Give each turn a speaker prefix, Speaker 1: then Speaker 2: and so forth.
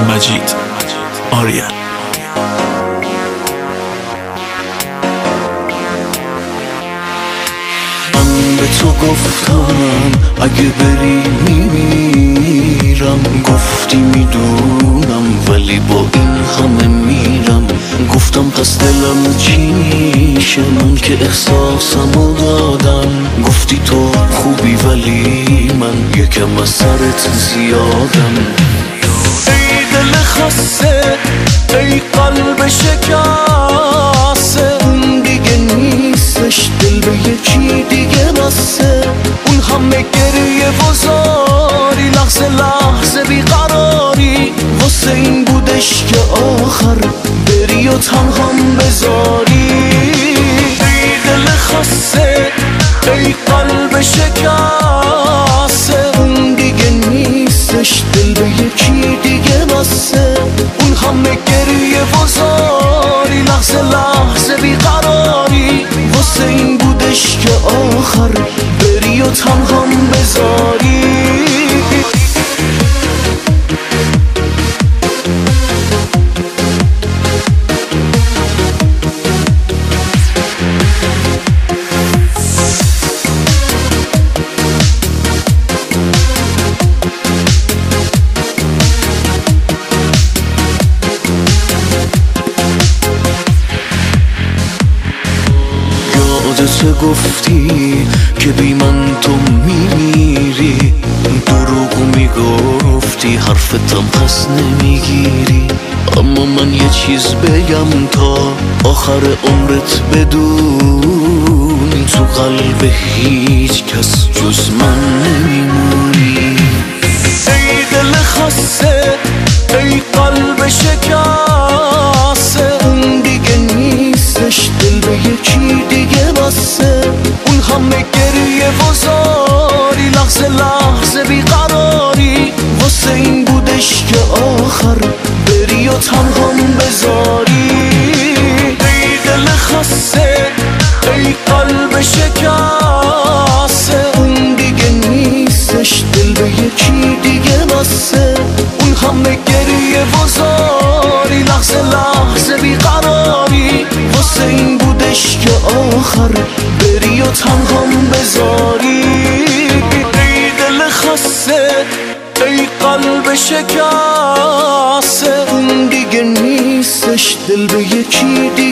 Speaker 1: مجید آریان.
Speaker 2: من به تو گفتم اگه بری میمیرم، گفتی میدونم ولی با این همه میرم. گفتم پس دلم چی میشه من که احساسمو دادم. گفتی تو خوبی ولی من یکم از سرت زیادم. ای دل خسته، ای قلب شکسته، اون دیگه نیستش، دل به یکی دیگه بسته. اون همه گریه و زاری، لحظه لحظه بیقراری، واسه این بودش که آخر بری و تنهام بذاری. ای دل خسته، ای قلب شکسته، اون دیگه نیستش، دل به یکی دیگه بسته. اون همه گریه و زاری، لحظه لحظه بیقراری، واسه این بودش که آخر بری و تنهام بذاری. یادت گفتی که بی من تو میمیری، دروغو میگفتی حرفتم پس نمیگیری. اما من یه چیز بگم تا آخر عمرت بدونی، تو قلب هیچ کس جز من نمیمونی. ای دل خسته، ای قلب شکسته، اون دیگه نیستش، دل به یکی دیگه بسته. اون همه گریه و زاری، لحظه لحظه بیقراری، واسه این بودش که آخر بری و تنهام بذاری. ای دل خسته، ای قلب شکسته، اون دیگه نیستش، دل به یکی دیگه بسته. اون همه گریه و زاری، لحظه لحظه بیقراری، واسه این بودش که آخر بری و تنهام بذاری. ای دل خسته، ای قلب شکسته، اون دیگه نیستش، دل به یکی دیگه